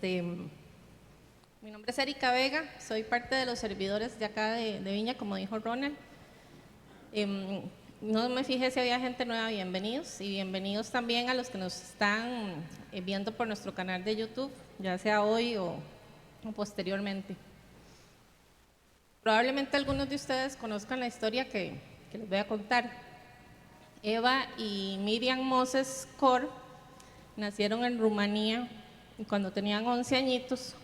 Mi nombre es Erika Vega, soy parte de los servidores de acá de Viña, como dijo Ronald. No me fijé si había gente nueva, bienvenidos, y bienvenidos también a los que nos están viendo por nuestro canal de YouTube, ya sea hoy o posteriormente. Probablemente algunos de ustedes conozcan la historia que les voy a contar. Eva y Miriam Moses Kor nacieron en Rumanía y cuando tenían 11 añitos,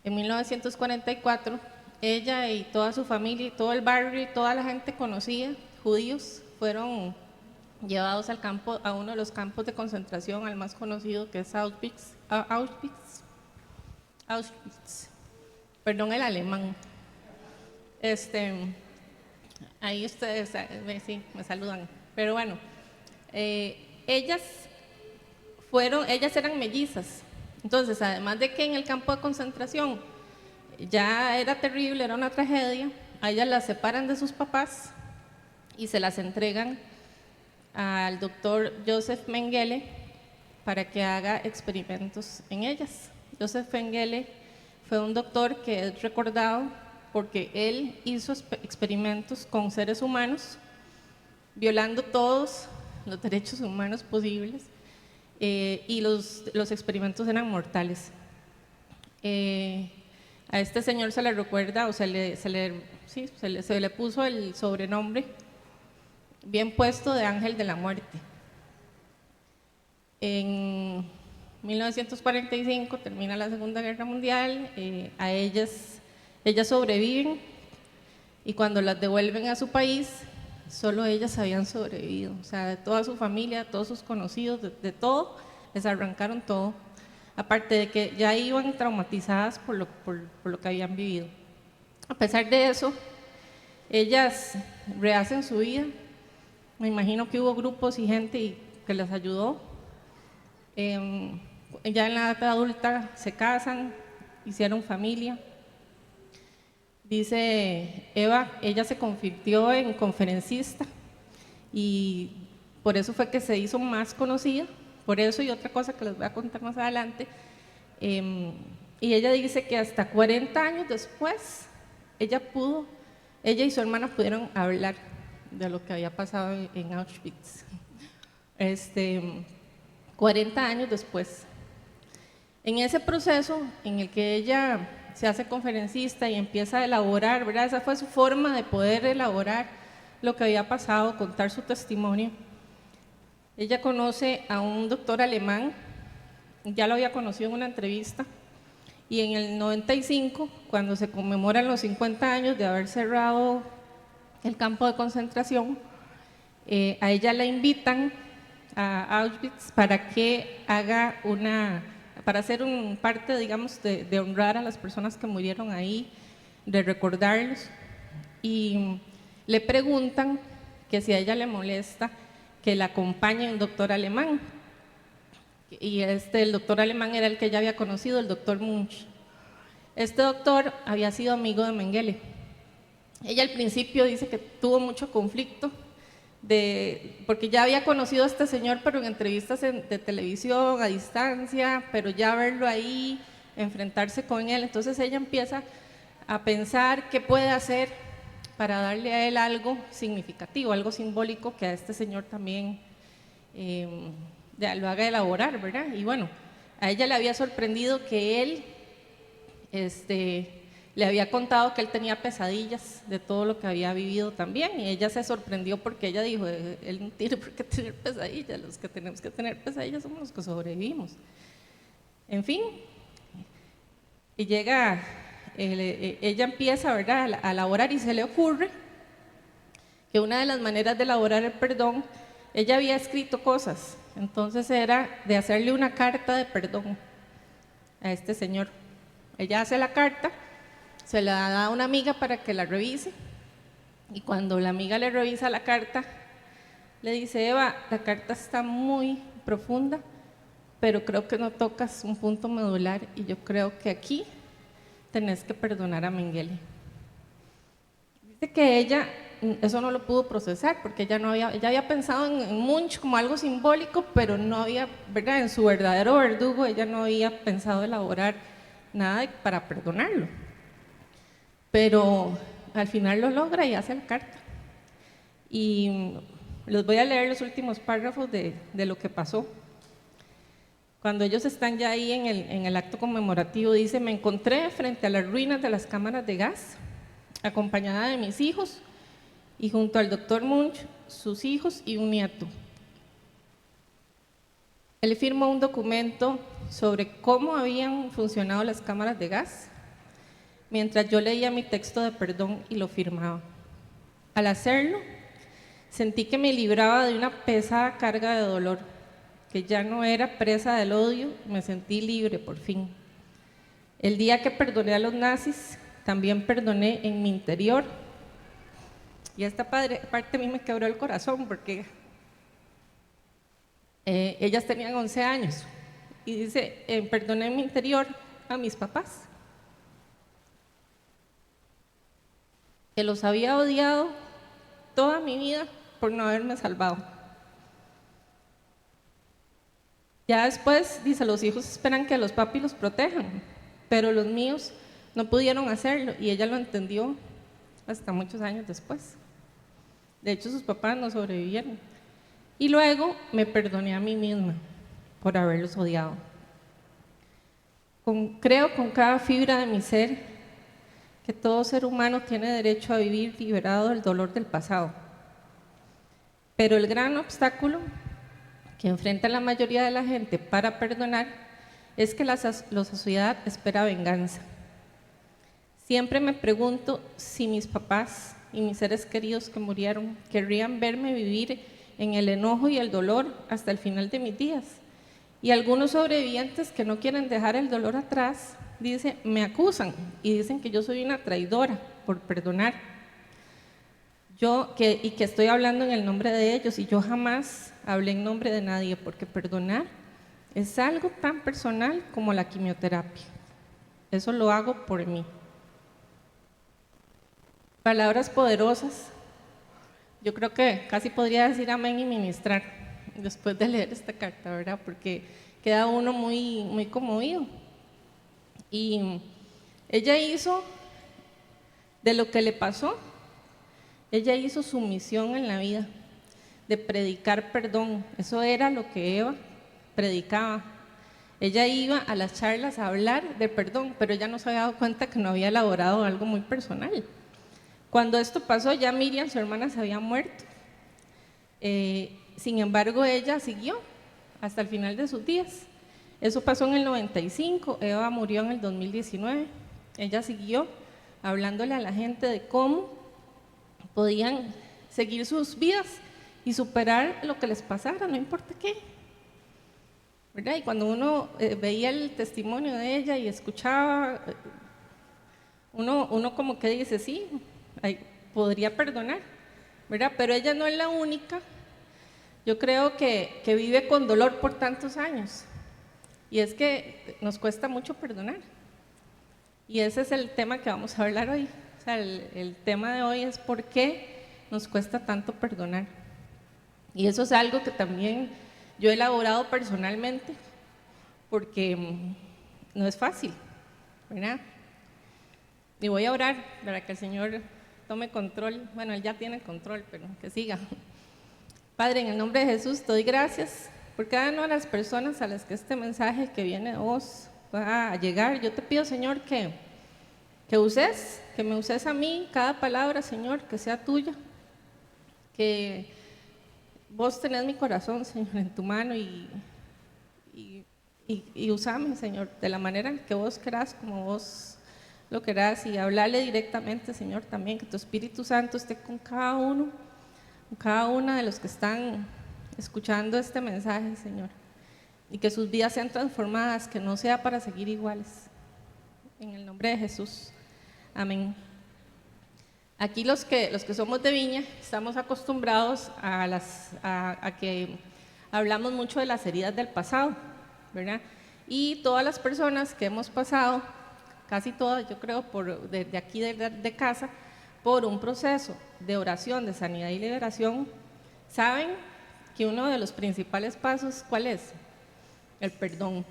en 1944, ella y toda su familia y todo el barrio y toda la gente conocida, judíos, fueron llevados al campo, a uno de los campos de concentración, al más conocido, que es Auschwitz. Perdón el alemán. Ahí ustedes sí, me saludan. Pero bueno, ellas eran mellizas. Entonces, además de que en el campo de concentración ya era terrible, era una tragedia, a ellas las separan de sus papás y se las entregan al doctor Joseph Mengele para que haga experimentos en ellas. Joseph Mengele fue un doctor que es recordado porque él hizo experimentos con seres humanos, violando todos los derechos humanos posibles, y los experimentos eran mortales. A este señor se le recuerda, o se le puso el sobrenombre bien puesto de Ángel de la Muerte. En 1945 termina la Segunda Guerra Mundial, ellas sobreviven y cuando las devuelven a su país, solo ellas habían sobrevivido, o sea, de toda su familia, de todos sus conocidos, de todo, les arrancaron todo, aparte de que ya iban traumatizadas por lo que habían vivido. A pesar de eso, ellas rehacen su vida. Me imagino que hubo grupos y gente que les ayudó. Ya en la edad adulta se casan, hicieron familia. Dice Eva, ella se convirtió en conferencista y por eso fue que se hizo más conocida, por eso y otra cosa que les voy a contar más adelante. Y ella dice que hasta 40 años después, ella y su hermana pudieron hablar de lo que había pasado en Auschwitz. 40 años después. En ese proceso en el que ella se hace conferencista y empieza a elaborar, ¿verdad? Esa fue su forma de poder elaborar lo que había pasado, contar su testimonio. Ella conoce a un doctor alemán, ya lo había conocido en una entrevista, y en el 95, cuando se conmemoran los 50 años de haber cerrado el campo de concentración, a ella la invitan a Auschwitz para que haga para hacer parte, digamos, de honrar a las personas que murieron ahí, de recordarlos, y le preguntan que si a ella le molesta que la acompañe un doctor alemán, y el doctor alemán era el que ella había conocido, el doctor Munch. Este doctor había sido amigo de Mengele. Ella al principio dice que tuvo mucho conflicto, porque ya había conocido a este señor, pero en entrevistas de televisión, a distancia, pero ya verlo ahí, enfrentarse con él, entonces ella empieza a pensar qué puede hacer para darle a él algo significativo, algo simbólico que a este señor también lo haga elaborar, ¿verdad? Y bueno, a ella le había sorprendido que él le había contado que él tenía pesadillas de todo lo que había vivido también, y ella se sorprendió porque ella dijo, él no tiene por qué tener pesadillas, los que tenemos que tener pesadillas somos los que sobrevivimos. En fin, y ella empieza, ¿verdad?, a elaborar, y se le ocurre que una de las maneras de elaborar el perdón, ella había escrito cosas, entonces era de hacerle una carta de perdón a este señor. Ella hace la carta, se la da a una amiga para que la revise, y cuando la amiga le revisa la carta, le dice: Eva, la carta está muy profunda, pero creo que no tocas un punto medular, y yo creo que aquí tenés que perdonar a Mengele. Dice que ella eso no lo pudo procesar, porque ella había pensado en Munch como algo simbólico, pero no había, ¿verdad? En su verdadero verdugo, ella no había pensado elaborar nada para perdonarlo. Pero al final lo logra y hace la carta. Y les voy a leer los últimos párrafos de lo que pasó. Cuando ellos están ya ahí en el acto conmemorativo, dice: me encontré frente a las ruinas de las cámaras de gas, acompañada de mis hijos y junto al doctor Munch, sus hijos y un nieto. Él firmó un documento sobre cómo habían funcionado las cámaras de gas, mientras yo leía mi texto de perdón y lo firmaba. Al hacerlo, sentí que me libraba de una pesada carga de dolor, que ya no era presa del odio, me sentí libre por fin. El día que perdoné a los nazis, también perdoné en mi interior. Y esta parte a mí me quebró el corazón porque ellas tenían 11 años. Y dice: perdoné en mi interior a mis papás, que los había odiado toda mi vida por no haberme salvado. Ya después, dice, los hijos esperan que los papis los protejan, pero los míos no pudieron hacerlo y ella lo entendió hasta muchos años después. De hecho, sus papás no sobrevivieron. Y luego me perdoné a mí misma por haberlos odiado. Creo con cada fibra de mi ser que todo ser humano tiene derecho a vivir liberado del dolor del pasado. Pero el gran obstáculo que enfrenta la mayoría de la gente para perdonar es que la sociedad espera venganza. Siempre me pregunto si mis papás y mis seres queridos que murieron querrían verme vivir en el enojo y el dolor hasta el final de mis días. Y algunos sobrevivientes que no quieren dejar el dolor atrás, me acusan y dicen que yo soy una traidora por perdonar. Que estoy hablando en el nombre de ellos, y yo jamás hablé en nombre de nadie, porque perdonar es algo tan personal como la quimioterapia. Eso lo hago por mí. Palabras poderosas. Yo creo que casi podría decir amén y ministrar después de leer esta carta, ¿verdad? Porque queda uno muy, muy conmovido. Y ella hizo de lo que le pasó, ella hizo su misión en la vida, de predicar perdón. Eso era lo que Eva predicaba. Ella iba a las charlas a hablar de perdón, pero ella no se había dado cuenta que no había elaborado algo muy personal. Cuando esto pasó, ya Miriam, su hermana, se había muerto. Sin embargo, ella siguió hasta el final de sus días. Eso pasó en el 95, Eva murió en el 2019. Ella siguió hablándole a la gente de cómo podían seguir sus vidas y superar lo que les pasara, no importa qué, ¿verdad? Y cuando uno veía el testimonio de ella y escuchaba, uno como que dice, sí, podría perdonar, ¿verdad? Pero ella no es la única, yo creo que vive con dolor por tantos años, y es que nos cuesta mucho perdonar, y ese es el tema que vamos a hablar hoy. O sea, el tema de hoy es por qué nos cuesta tanto perdonar. Y eso es algo que también yo he elaborado personalmente, porque no es fácil, ¿verdad? Y voy a orar para que el Señor tome control. Bueno, Él ya tiene control, pero que siga. Padre, en el nombre de Jesús, te doy gracias por cada una de las personas a las que este mensaje que viene de vos va a llegar. Yo te pido, Señor, que me uses a mí, cada palabra, Señor, que sea tuya, que vos tenés mi corazón, Señor, en tu mano, y usame, Señor, de la manera en que vos querás, como vos lo querás, y hablarle directamente, Señor, también, que tu Espíritu Santo esté con cada uno, con cada una de los que están escuchando este mensaje, Señor, y que sus vidas sean transformadas, que no sea para seguir iguales. En el nombre de Jesús. Amén. Aquí los que somos de Viña estamos acostumbrados a que hablamos mucho de las heridas del pasado, ¿verdad? Y todas las personas que hemos pasado, casi todas, yo creo, de aquí de casa, por un proceso de oración, de sanidad y liberación, saben que uno de los principales pasos, ¿cuál es? El perdón.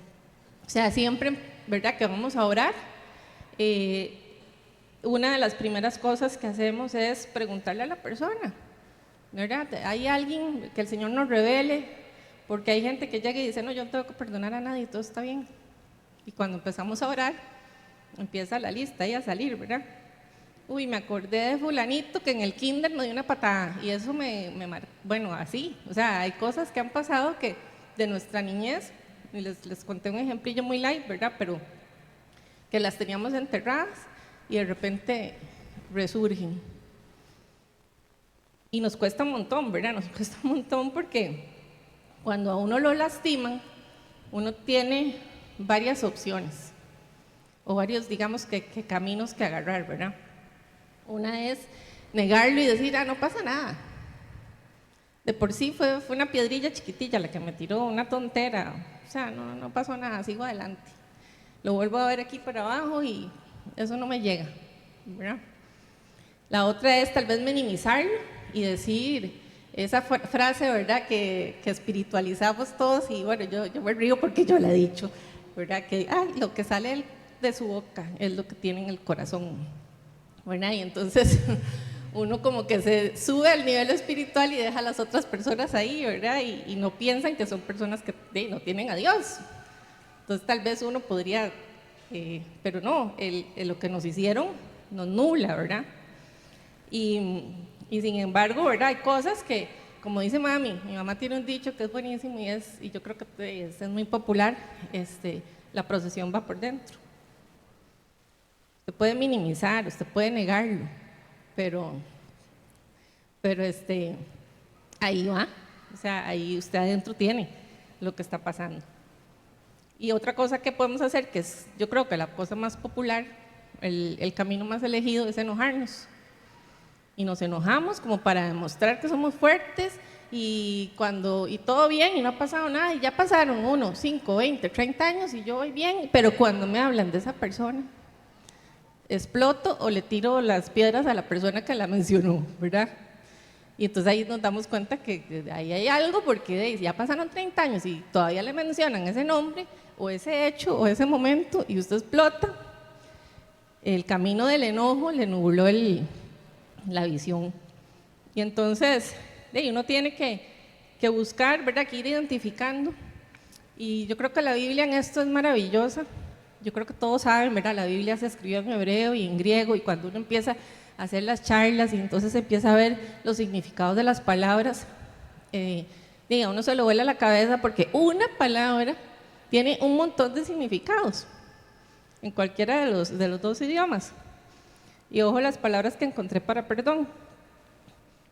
O sea, siempre, ¿verdad?, que vamos a orar, una de las primeras cosas que hacemos es preguntarle a la persona, ¿verdad? ¿Hay alguien que el Señor nos revele? Porque hay gente que llega y dice, no, yo no tengo que perdonar a nadie, todo está bien. Y cuando empezamos a orar, empieza la lista ahí a salir, ¿verdad? Uy, me acordé de fulanito que en el kinder me dio una patada y eso me marcó. Bueno, así, o sea, hay cosas que han pasado que de nuestra niñez, y les conté un ejemplillo muy light, ¿verdad? Pero que las teníamos enterradas y de repente resurgen. Y nos cuesta un montón, ¿verdad? Nos cuesta un montón porque cuando a uno lo lastiman, uno tiene varias opciones o varios, digamos, que caminos que agarrar, ¿verdad? Una es negarlo y decir, no pasa nada. De por sí fue una piedrilla chiquitilla la que me tiró, una tontera, o sea, no pasó nada, sigo adelante. Lo vuelvo a ver aquí para abajo y eso no me llega, ¿verdad? La otra es tal vez minimizarlo y decir esa frase, ¿verdad?, que espiritualizamos todos, y bueno, yo me río porque yo la he dicho, ¿verdad?, que lo que sale de su boca es lo que tiene en el corazón, ¿verdad? Y entonces uno como que se sube al nivel espiritual y deja a las otras personas ahí, ¿verdad? Y no piensan que son personas que no tienen a Dios. Entonces tal vez uno podría, pero no, lo que nos hicieron nos nubla, ¿verdad? Y sin embargo, ¿verdad?, hay cosas que, como dice mami, mi mamá tiene un dicho que es buenísimo y yo creo que es muy popular, la procesión va por dentro. Usted puede minimizar, usted puede negarlo, pero ahí va, o sea, ahí usted adentro tiene lo que está pasando. Y otra cosa que podemos hacer, que es yo creo que la cosa más popular, el camino más elegido, es enojarnos. Y nos enojamos como para demostrar que somos fuertes y todo bien y no ha pasado nada, y ya pasaron 1, 5, 20, 30 años y yo voy bien, pero cuando me hablan de esa persona, exploto o le tiro las piedras a la persona que la mencionó, ¿verdad? Y entonces ahí nos damos cuenta que ahí hay algo, porque ya pasaron 30 años y todavía le mencionan ese nombre o ese hecho o ese momento y usted explota. El camino del enojo le nubló la visión. Y entonces uno tiene que buscar, ¿verdad?, que ir identificando. Y yo creo que la Biblia en esto es maravillosa. Yo creo que todos saben, ¿verdad?, la Biblia se escribió en hebreo y en griego, y cuando uno empieza a hacer las charlas y entonces empieza a ver los significados de las palabras, a uno se lo vuela la cabeza, porque una palabra tiene un montón de significados en cualquiera de los dos idiomas. Y ojo las palabras que encontré para perdón,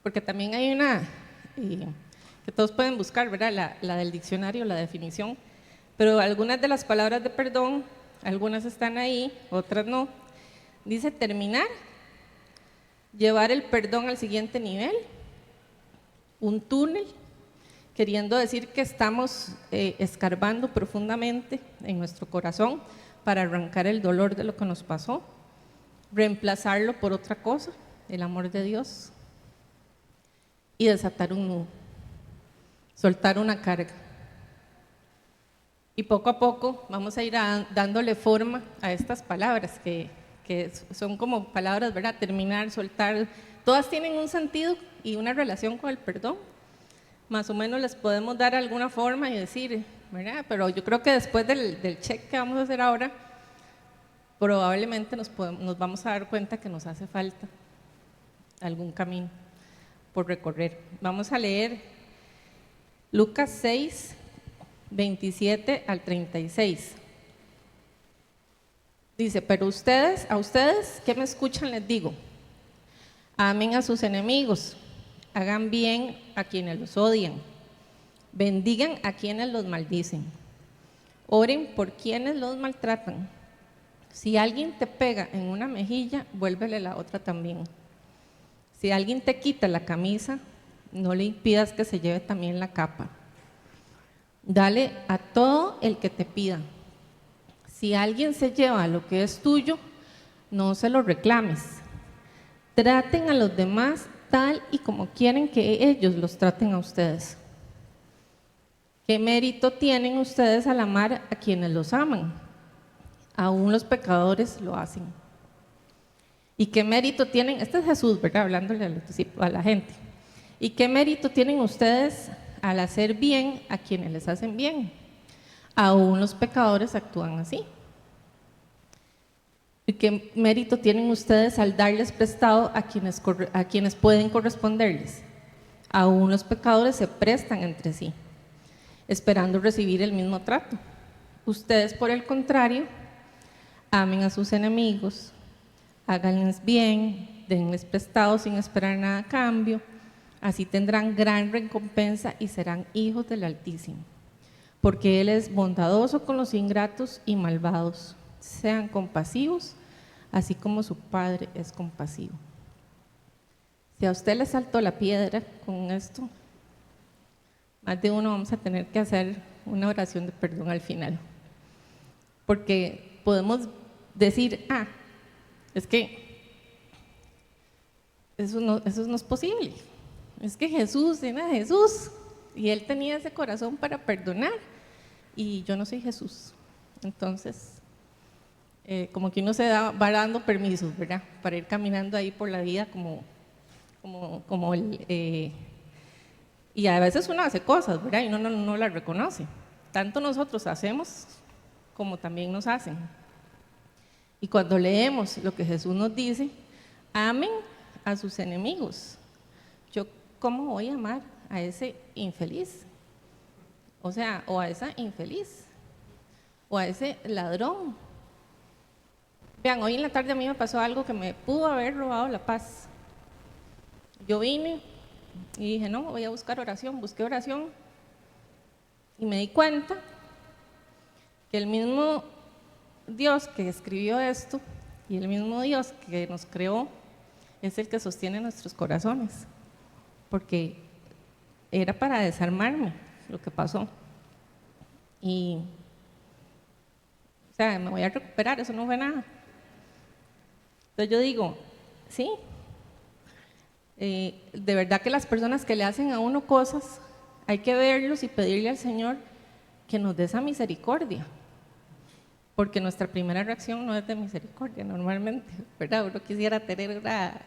porque también hay una que todos pueden buscar, ¿verdad?, la del diccionario, la definición, pero algunas de las palabras de perdón, algunas están ahí, otras no. Dice terminar, llevar el perdón al siguiente nivel, un túnel, queriendo decir que estamos escarbando profundamente en nuestro corazón para arrancar el dolor de lo que nos pasó, reemplazarlo por otra cosa, el amor de Dios, y desatar un nudo, soltar una carga. Y poco a poco vamos a ir dándole forma a estas palabras que son como palabras, ¿verdad?, terminar, soltar, todas tienen un sentido y una relación con el perdón. Más o menos les podemos dar alguna forma y decir, ¿verdad? Pero yo creo que después del check que vamos a hacer ahora, probablemente nos vamos a dar cuenta que nos hace falta algún camino por recorrer. Vamos a leer Lucas 6, 27 al 36. Dice, pero a ustedes que me escuchan les digo, amen a sus enemigos, hagan bien a quienes los odian, bendigan a quienes los maldicen, oren por quienes los maltratan. Si alguien te pega en una mejilla, vuélvele la otra también. Si alguien te quita la camisa, no le impidas que se lleve también la capa. Dale a todo el que te pida. Si alguien se lleva lo que es tuyo, no se lo reclames. traten a los demás tal y como quieren que ellos los traten a ustedes. ¿Qué mérito tienen ustedes al amar a quienes los aman? Aún los pecadores lo hacen. ¿Y qué mérito tienen? Este es Jesús, ¿verdad? Hablándole a la gente. ¿Y qué mérito tienen ustedes al hacer bien a quienes les hacen bien? Aún los pecadores actúan así. ¿Y qué mérito tienen ustedes al darles prestado a quienes pueden corresponderles? Aún los pecadores se prestan entre sí, esperando recibir el mismo trato. Ustedes, por el contrario, amen a sus enemigos, háganles bien, denles prestado sin esperar nada a cambio, así tendrán gran recompensa y serán hijos del Altísimo, porque Él es bondadoso con los ingratos y malvados. Sean compasivos, así como su Padre es compasivo. Si a usted le saltó la piedra con esto, más de uno vamos a tener que hacer una oración de perdón al final. Porque podemos decir, es que eso no es posible. Es que Jesús era Jesús y Él tenía ese corazón para perdonar y yo no soy Jesús. Entonces, como que uno va dando permisos, ¿verdad? Para ir caminando ahí por la vida como el... y a veces uno hace cosas, ¿verdad? Y uno no las reconoce. Tanto nosotros hacemos como también nos hacen. Y cuando leemos lo que Jesús nos dice, amen a sus enemigos. Yo, ¿cómo voy a amar a ese infeliz? O sea, o a esa infeliz, o a ese ladrón. Vean, hoy en la tarde a mí me pasó algo que me pudo haber robado la paz. Yo vine y dije, no, voy a buscar oración, busqué oración y me di cuenta que el mismo Dios que escribió esto y el mismo Dios que nos creó es el que sostiene nuestros corazones, porque era para desarmarme lo que pasó. Y, o sea, me voy a recuperar, eso no fue nada. Entonces yo digo, sí, de verdad que las personas que le hacen a uno cosas, hay que verlos y pedirle al Señor que nos dé esa misericordia, porque nuestra primera reacción no es de misericordia normalmente, ¿verdad? Uno quisiera tener una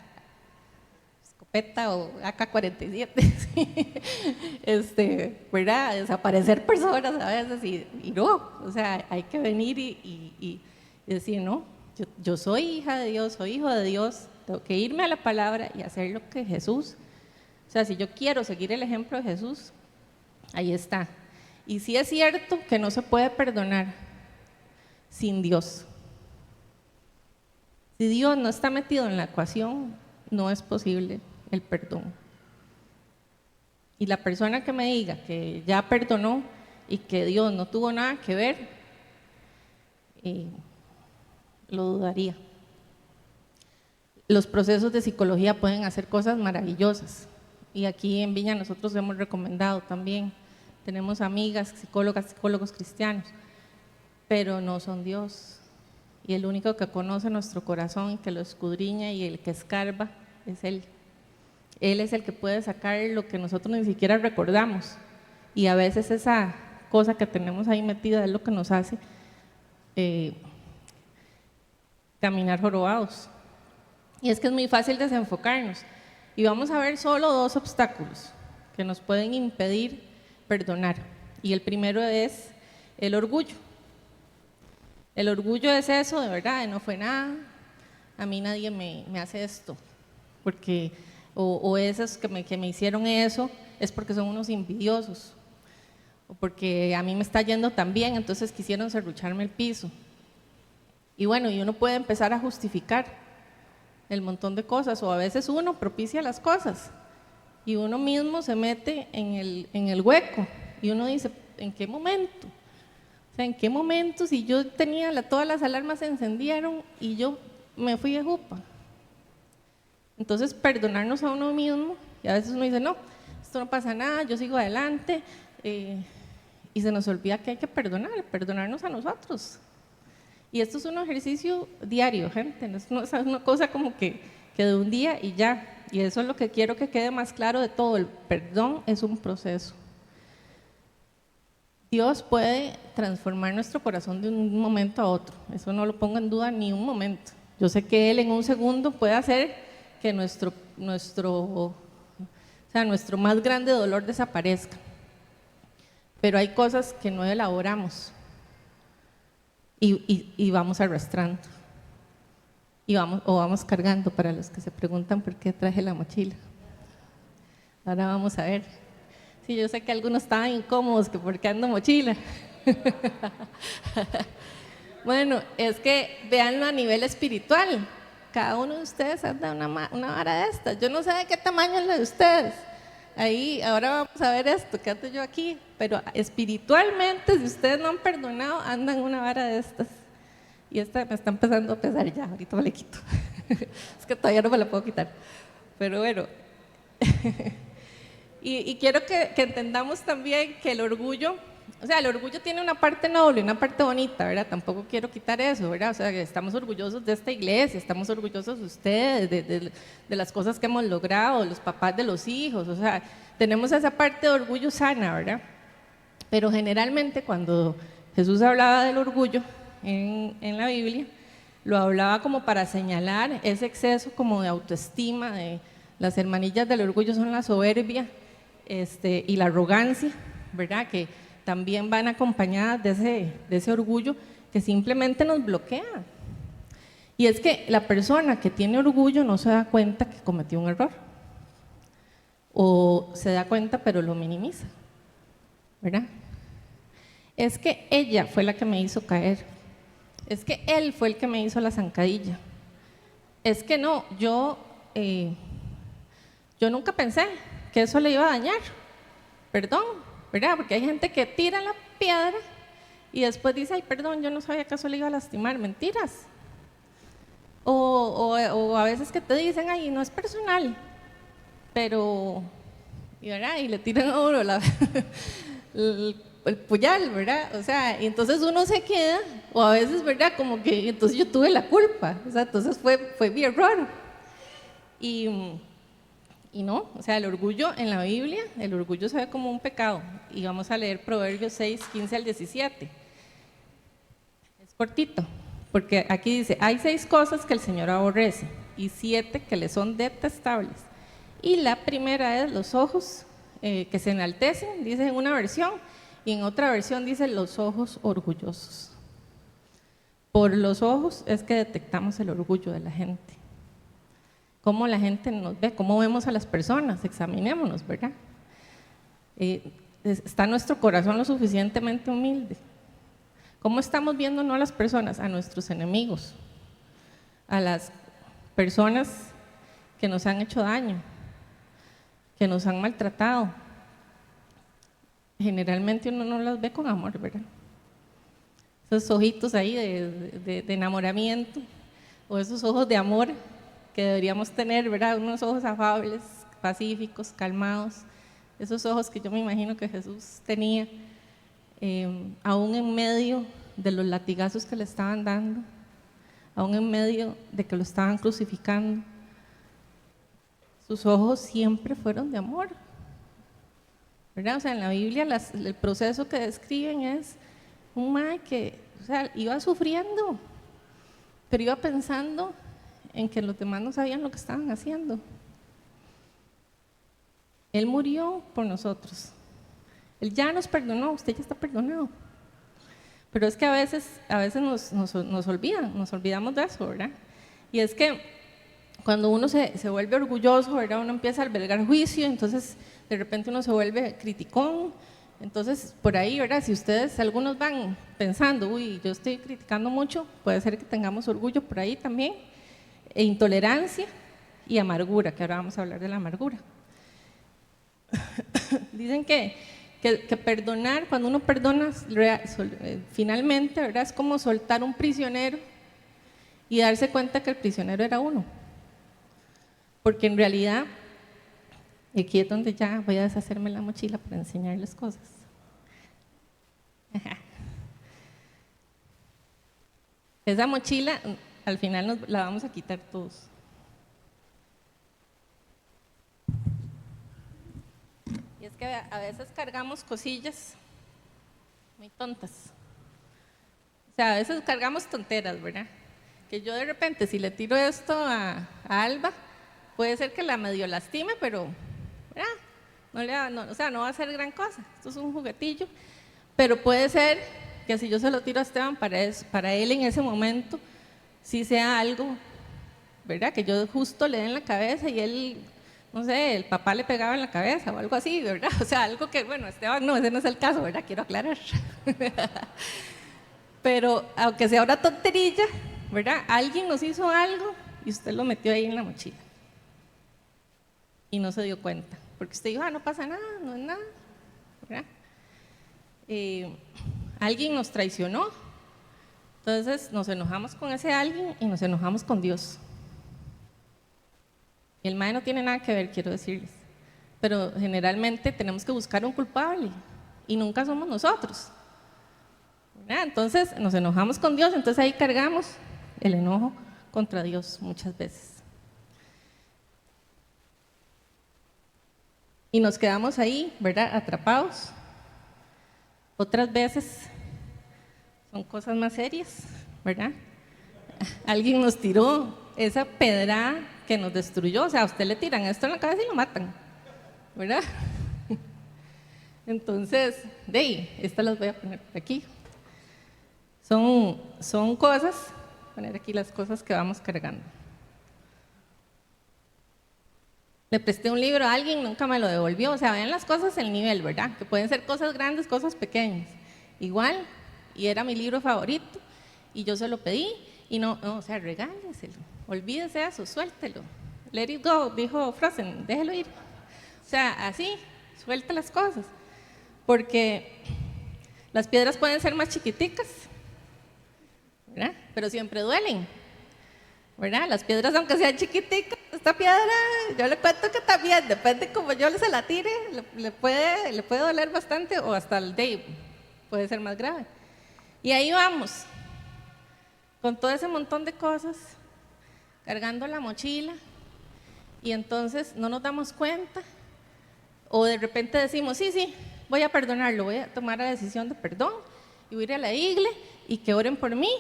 escopeta o AK-47, ¿sí? ¿Verdad? Desaparecer personas a veces y no, o sea, hay que venir y decir, no, yo soy hija de Dios, soy hijo de Dios, tengo que irme a la palabra y hacer lo que Jesús, o sea, si yo quiero seguir el ejemplo de Jesús, ahí está. Y sí es cierto que no se puede perdonar sin Dios. Si Dios no está metido en la ecuación, no es posible el perdón. Y la persona que me diga que ya perdonó y que Dios no tuvo nada que ver, lo dudaría. Los procesos de psicología pueden hacer cosas maravillosas y aquí en Viña nosotros hemos recomendado también. Tenemos amigas, psicólogos cristianos, pero no son Dios. Y el único que conoce nuestro corazón, que lo escudriña y el que escarba es Él. Él es el que puede sacar lo que nosotros ni siquiera recordamos. Y a veces esa cosa que tenemos ahí metida es lo que nos hace caminar jorobados. Y es que es muy fácil desenfocarnos. Y vamos a ver solo dos obstáculos que nos pueden impedir perdonar. Y el primero es el orgullo. El orgullo es eso, de verdad, de no fue nada, a mí nadie me hace esto, porque, o esos que me hicieron eso es porque son unos envidiosos, o porque a mí me está yendo tan bien, entonces quisieron serrucharme el piso. Y bueno, y uno puede empezar a justificar el montón de cosas, o a veces uno propicia las cosas, y uno mismo se mete en el hueco, y uno dice, ¿en qué momento? O sea, ¿en qué momento si yo tenía todas las alarmas se encendieron y yo me fui de jupa? Entonces, perdonarnos a uno mismo, y a veces uno dice, no, esto no pasa nada, yo sigo adelante, y se nos olvida que hay que perdonarnos a nosotros. Y esto es un ejercicio diario, gente, no es una cosa como que que de un día y ya. Y eso es lo que quiero que quede más claro de todo. El perdón es un proceso. Dios puede transformar nuestro corazón de un momento a otro. Eso no lo pongo en duda ni un momento. Yo sé que Él en un segundo puede hacer que nuestro más grande dolor desaparezca. Pero hay cosas que no elaboramos y vamos arrastrando. Vamos cargando, para los que se preguntan por qué traje la mochila. Ahora vamos a ver. Sí, yo sé que algunos estaban incómodos, que por qué ando mochila. Bueno, es que véanlo a nivel espiritual. Cada uno de ustedes anda una vara de estas. Yo no sé de qué tamaño es la de ustedes. Ahí, ahora vamos a ver esto, que ando yo aquí. Pero espiritualmente, si ustedes no han perdonado, andan una vara de estas. Y esta me está empezando a pesar ya, ahorita me la quito. Es que todavía no me la puedo quitar. Pero bueno. Y quiero que entendamos también que el orgullo, o sea, el orgullo tiene una parte noble, una parte bonita, ¿verdad? Tampoco quiero quitar eso, ¿verdad? O sea, que estamos orgullosos de esta iglesia, estamos orgullosos de ustedes, de las cosas que hemos logrado, los papás de los hijos, o sea, tenemos esa parte de orgullo sana, ¿verdad? Pero generalmente cuando Jesús hablaba del orgullo en la Biblia, lo hablaba como para señalar ese exceso como de autoestima, de las hermanillas del orgullo son la soberbia y la arrogancia, ¿verdad? Que también van acompañadas de ese orgullo que simplemente nos bloquea. Y es que la persona que tiene orgullo no se da cuenta que cometió un error, o se da cuenta pero lo minimiza, ¿verdad? Es que ella fue la que me hizo caer, es que él fue el que me hizo la zancadilla, es que no, yo nunca pensé que eso le iba a dañar, perdón, ¿verdad? Porque hay gente que tira la piedra y después dice, ay, perdón, yo no sabía que eso le iba a lastimar, mentiras. O a veces que te dicen, ay, no es personal, pero, ¿verdad? Y le tiran a uno el puñal, ¿verdad? O sea, y entonces uno se queda, o a veces, ¿verdad? Como que entonces yo tuve la culpa, o sea, entonces fue mi error. Y no, o sea, el orgullo en la Biblia, el orgullo se ve como un pecado. Y vamos a leer Proverbios 6, 15 al 17. Es cortito, porque aquí dice, hay 6 cosas que el Señor aborrece y 7 que le son detestables. Y la primera es los ojos que se enaltecen, dice en una versión, y en otra versión dice los ojos orgullosos. Por los ojos es que detectamos el orgullo de la gente. Cómo la gente nos ve, cómo vemos a las personas, examinémonos, ¿verdad? ¿Está nuestro corazón lo suficientemente humilde? ¿Cómo estamos viendo no a las personas, a nuestros enemigos, a las personas que nos han hecho daño, que nos han maltratado? Generalmente uno no las ve con amor, ¿verdad? Esos ojitos ahí de enamoramiento, o esos ojos de amor que deberíamos tener, ¿verdad? Unos ojos afables, pacíficos, calmados, esos ojos que yo me imagino que Jesús tenía, aún en medio de los latigazos que le estaban dando, aún en medio de que lo estaban crucificando, sus ojos siempre fueron de amor, ¿verdad? O sea, en la Biblia el proceso que describen es un mae que, o sea, iba sufriendo, pero iba pensando en que los demás no sabían lo que estaban haciendo. Él murió por nosotros. Él ya nos perdonó, usted ya está perdonado. Pero es que a veces nos olvidamos de eso, ¿verdad? Y es que cuando uno se vuelve orgulloso, ¿verdad? Uno empieza a albergar juicio, entonces de repente uno se vuelve criticón. Entonces, por ahí, ¿verdad? Si ustedes, algunos van pensando, uy, yo estoy criticando mucho, puede ser que tengamos orgullo por ahí también, e intolerancia y amargura, que ahora vamos a hablar de la amargura. Dicen que perdonar, cuando uno perdona, finalmente, ¿verdad? Es como soltar un prisionero y darse cuenta que el prisionero era uno. Porque en realidad, y aquí es donde ya voy a deshacerme la mochila para enseñarles cosas. Esa mochila, al final la vamos a quitar todos. que a veces cargamos cosillas muy tontas. O sea, a veces cargamos tonteras, ¿verdad? Que yo de repente, si le tiro esto a Alba, puede ser que la medio lastime, pero, ¿verdad? O sea, no va a ser gran cosa. Esto es un juguetillo. Pero puede ser que si yo se lo tiro a Esteban, para él en ese momento, sí sea algo, ¿verdad? Que yo justo le dé en la cabeza y él, no sé, el papá le pegaba en la cabeza o algo así, ¿verdad? O sea, algo que, bueno, Esteban no, ese no es el caso, ¿verdad? Quiero aclarar. Pero aunque sea una tonterilla, ¿verdad? Alguien nos hizo algo y usted lo metió ahí en la mochila. Y no se dio cuenta, porque usted dijo, no pasa nada, no es nada, ¿verdad? Alguien nos traicionó, entonces nos enojamos con ese alguien y nos enojamos con Dios. El mae no tiene nada que ver, quiero decirles, pero generalmente tenemos que buscar un culpable y nunca somos nosotros, ¿verdad? Entonces nos enojamos con Dios, entonces ahí cargamos el enojo contra Dios muchas veces. Y nos quedamos ahí, ¿verdad? Atrapados. Otras veces son cosas más serias, ¿verdad? Alguien nos tiró esa pedrada que nos destruyó, o sea, a usted le tiran esto en la cabeza y lo matan, ¿verdad? Entonces, estas las voy a poner por aquí. Son cosas, poner aquí las cosas que vamos cargando. Le presté un libro a alguien, nunca me lo devolvió. O sea, vean las cosas, el nivel, ¿verdad? Que pueden ser cosas grandes, cosas pequeñas. Igual, y era mi libro favorito, y yo se lo pedí, y no, o sea, regáleselo, olvídese de eso, suéltelo. Let it go, dijo Frozen, déjelo ir. O sea, así, suelta las cosas. Porque las piedras pueden ser más chiquiticas, ¿verdad? Pero siempre duelen, ¿verdad? Las piedras, aunque sean chiquiticas, esta piedra, yo le cuento que también, depende como yo se la tire, le puede doler bastante o hasta el day puede ser más grave. Y ahí vamos, con todo ese montón de cosas, cargando la mochila, y entonces no nos damos cuenta, o de repente decimos, sí, voy a perdonarlo, voy a tomar la decisión de perdón, y voy a ir a la iglesia, y que oren por mí.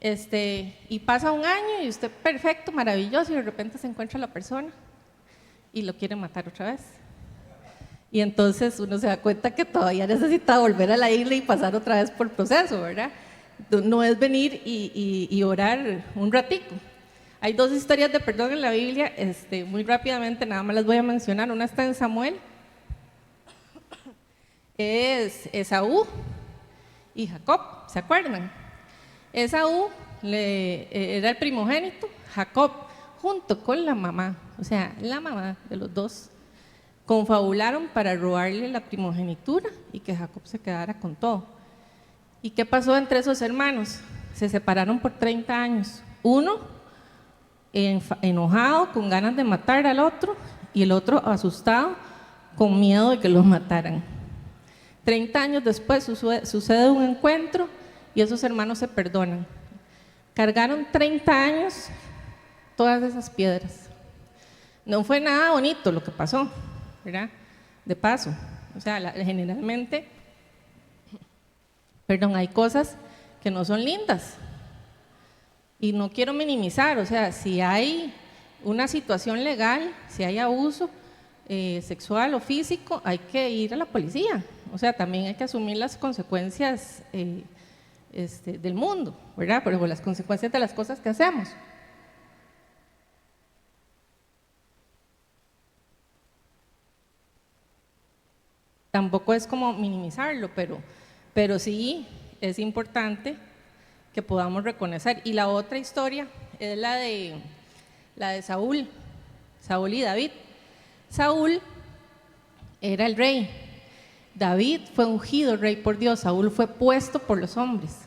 Y pasa un año y usted perfecto, maravilloso, y de repente se encuentra la persona y lo quiere matar otra vez. Y entonces uno se da cuenta que todavía necesita volver a la isla y pasar otra vez por el proceso, ¿verdad? No es venir y orar un ratico. Hay dos historias de perdón en la Biblia, muy rápidamente nada más las voy a mencionar. Una está en Samuel, es Esaú y Jacob, ¿se acuerdan? Esaú era el primogénito, Jacob junto con la mamá, o sea, la mamá de los dos, confabularon para robarle la primogenitura y que Jacob se quedara con todo. ¿Y qué pasó entre esos hermanos? Se separaron por 30 años, uno enojado, con ganas de matar al otro, y el otro asustado, con miedo de que los mataran. 30 años después sucede un encuentro y esos hermanos se perdonan. Cargaron 30 años todas esas piedras. No fue nada bonito lo que pasó, ¿verdad? De paso, o sea, generalmente, hay cosas que no son lindas. Y no quiero minimizar, o sea, si hay una situación legal, si hay abuso sexual o físico, hay que ir a la policía. O sea, también hay que asumir las consecuencias del mundo, ¿verdad? Pero las consecuencias de las cosas que hacemos. Tampoco es como minimizarlo, pero sí es importante que podamos reconocer. Y la otra historia es la de Saúl y David. Saúl era el rey, David fue ungido rey por Dios, Saúl fue puesto por los hombres.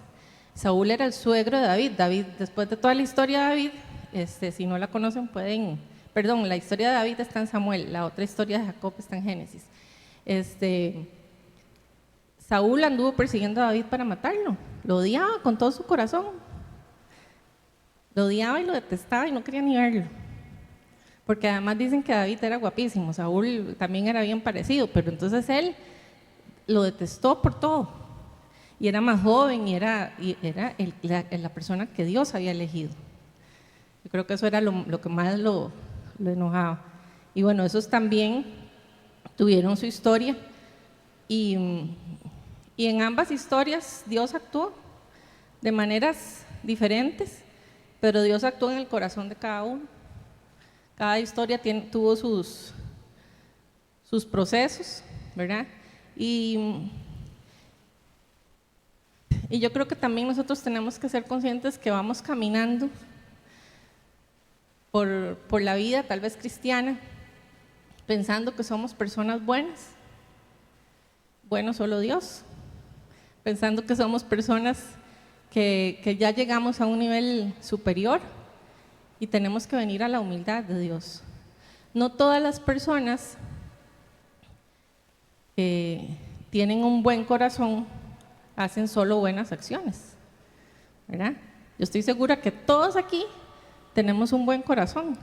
Saúl era el suegro de David. David, después de toda la historia de David, si no la conocen la historia de David está en Samuel, la otra historia de Jacob está en Génesis. Saúl anduvo persiguiendo a David para matarlo, lo odiaba con todo su corazón, lo odiaba y lo detestaba y no quería ni verlo, porque además dicen que David era guapísimo, Saúl también era bien parecido, pero entonces él lo detestó por todo, y era más joven y era la persona que Dios había elegido. Yo creo que eso era lo que más lo enojaba. Y bueno, esos también tuvieron su historia, y en ambas historias Dios actuó de maneras diferentes, pero Dios actuó en el corazón de cada uno. Cada historia tuvo sus procesos, ¿verdad? Y yo creo que también nosotros tenemos que ser conscientes que vamos caminando por la vida, tal vez cristiana, pensando que somos personas buenas, bueno solo Dios, pensando que somos personas que ya llegamos a un nivel superior y tenemos que venir a la humildad de Dios. No todas las personas que tienen un buen corazón hacen solo buenas acciones, ¿verdad? Yo estoy segura que todos aquí tenemos un buen corazón,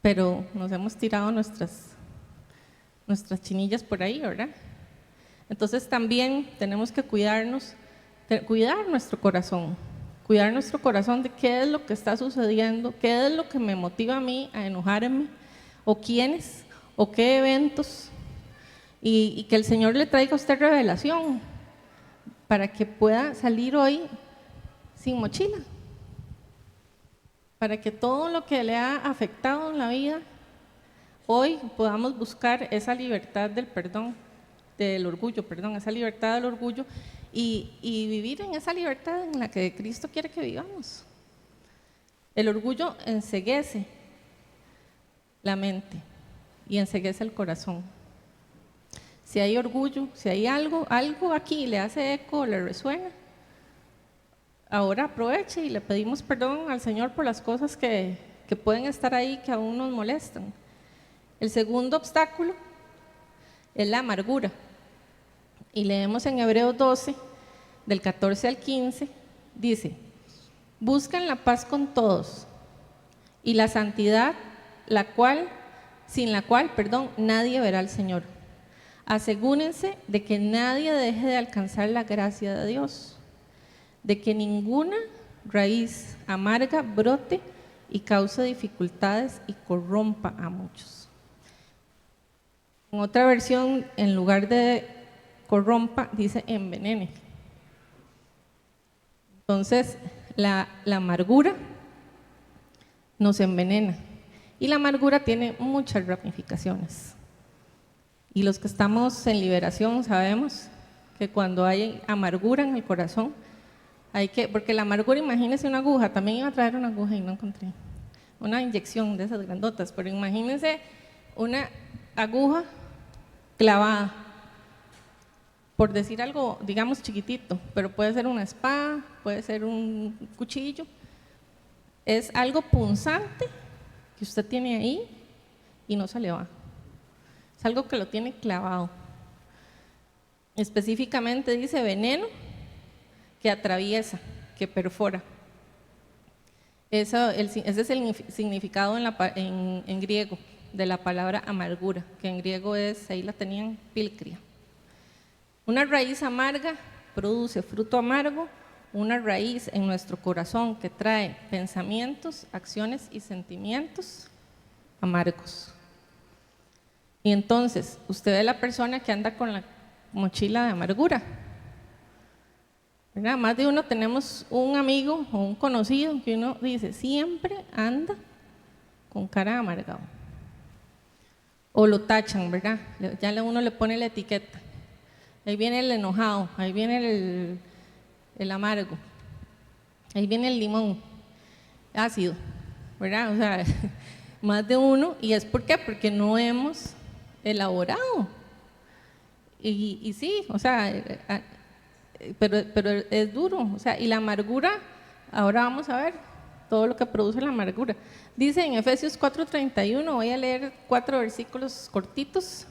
pero nos hemos tirado nuestras chinillas por ahí, ¿verdad? Entonces también tenemos que cuidar nuestro corazón de qué es lo que está sucediendo, qué es lo que me motiva a mí a enojarme, o quiénes, o qué eventos, y que el Señor le traiga a usted revelación para que pueda salir hoy sin mochila, para que todo lo que le ha afectado en la vida, hoy podamos buscar esa libertad del orgullo, esa libertad del orgullo, y vivir en esa libertad en la que Cristo quiere que vivamos. El orgullo enceguece la mente y enceguece el corazón. Si hay orgullo, si hay algo aquí le hace eco, le resuena, ahora aproveche y le pedimos perdón al Señor por las cosas que pueden estar ahí, que aún nos molestan. El segundo obstáculo es la amargura. Y leemos en Hebreos 12, del 14 al 15, dice: buscan la paz con todos y la santidad, sin la cual nadie verá al Señor. Asegúrense de que nadie deje de alcanzar la gracia de Dios, de que ninguna raíz amarga brote y cause dificultades y corrompa a muchos. En otra versión, en lugar de corrompa, dice envenene. Entonces, la amargura nos envenena, y la amargura tiene muchas ramificaciones. Y los que estamos en liberación sabemos que cuando hay amargura en el corazón, porque la amargura, imagínense una aguja, también iba a traer una aguja y no encontré, una inyección de esas grandotas, pero imagínense una aguja clavada, por decir algo, digamos chiquitito, pero puede ser una espada, puede ser un cuchillo, es algo punzante que usted tiene ahí y no se le va, es algo que lo tiene clavado. Específicamente dice veneno que atraviesa, que perfora. Ese es el significado en griego de la palabra amargura, que en griego ahí la tenían, pilcria. Una raíz amarga produce fruto amargo, una raíz en nuestro corazón que trae pensamientos, acciones y sentimientos amargos. Y entonces, usted ve la persona que anda con la mochila de amargura, ¿verdad? Más de uno tenemos un amigo o un conocido que uno dice, siempre anda con cara de amargado. O lo tachan, ¿verdad? Ya uno le pone la etiqueta. Ahí viene el enojado, ahí viene el amargo, ahí viene el limón ácido, ¿verdad? O sea, más de uno. ¿Y es por qué? Porque no hemos elaborado. Y sí, o sea, pero es duro, o sea, y la amargura, ahora vamos a ver todo lo que produce la amargura. Dice en Efesios 4:31, voy a leer 4 versículos cortitos.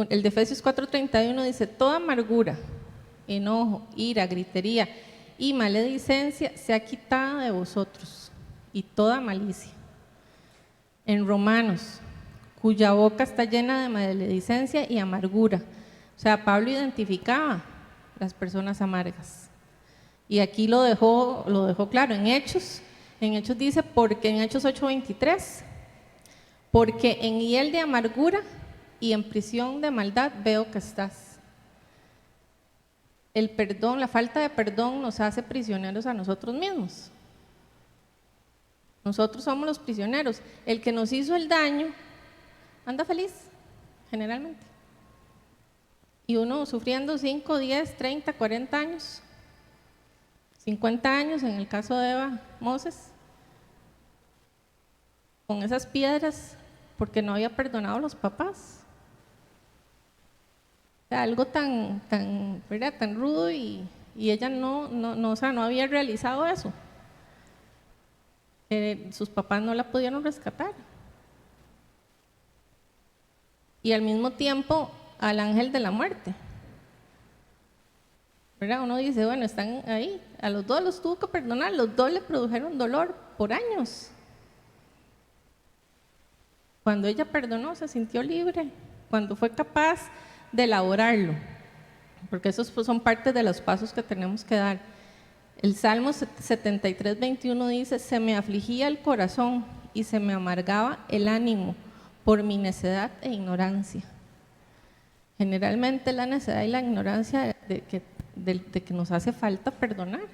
El de Efesios 4:31 dice: toda amargura, enojo, ira, gritería y maledicencia sea quitada de vosotros, y toda malicia. En Romanos, cuya boca está llena de maledicencia y amargura. O sea, Pablo identificaba las personas amargas. Y aquí lo dejó claro en Hechos. En Hechos dice, porque en Hechos 8:23, porque en hiel de amargura y en prisión de maldad veo que estás. El perdón, la falta de perdón nos hace prisioneros a nosotros mismos. Nosotros somos los prisioneros. El que nos hizo el daño anda feliz, generalmente. Y uno sufriendo 5, 10, 30, 40 años, 50 años en el caso de Eva Moses, con esas piedras porque no había perdonado a los papás. O sea, algo tan rudo y ella o sea, no había realizado eso. Sus papás no la pudieron rescatar. Y al mismo tiempo al ángel de la muerte. ¿Verdad? Uno dice, bueno, están ahí, a los dos los tuvo que perdonar, los dos le produjeron dolor por años. Cuando ella perdonó, se sintió libre, cuando fue capaz de elaborarlo, porque esos son parte de los pasos que tenemos que dar. El Salmo 73:21 dice, se me afligía el corazón y se me amargaba el ánimo por mi necedad e ignorancia. Generalmente la necedad y la ignorancia de que nos hace falta perdonar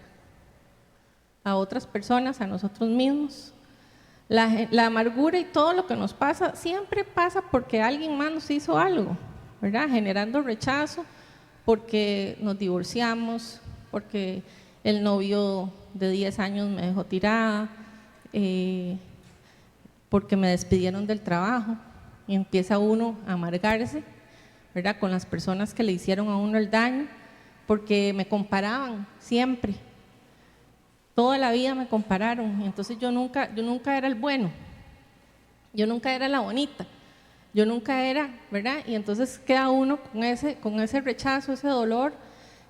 a otras personas, a nosotros mismos. La amargura y todo lo que nos pasa siempre pasa porque alguien más nos hizo algo, ¿verdad? Generando rechazo, porque nos divorciamos, porque el novio de 10 años me dejó tirada, porque me despidieron del trabajo y empieza uno a amargarse, ¿verdad? Con las personas que le hicieron a uno el daño, porque me comparaban siempre. Toda la vida me compararon y entonces yo nunca era el bueno, yo nunca era la bonita, yo nunca era, ¿verdad? Y entonces queda uno con ese rechazo, ese dolor,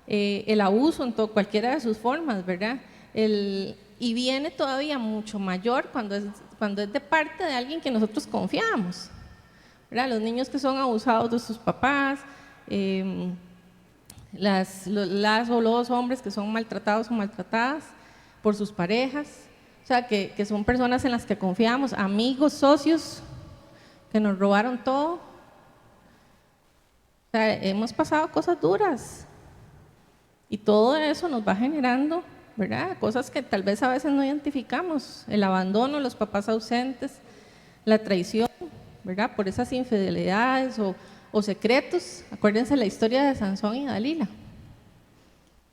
el abuso en cualquiera de sus formas, ¿verdad? Y viene todavía mucho mayor cuando es de parte de alguien que nosotros confiamos, ¿verdad? Los niños que son abusados de sus papás, las o los hombres que son maltratados o maltratadas por sus parejas, o sea, que son personas en las que confiamos, amigos, socios, que nos robaron todo. O sea, hemos pasado cosas duras y todo eso nos va generando, ¿verdad? Cosas que tal vez a veces no identificamos, el abandono, los papás ausentes, la traición, ¿verdad? Por esas infidelidades o secretos. Acuérdense la historia de Sansón y Dalila.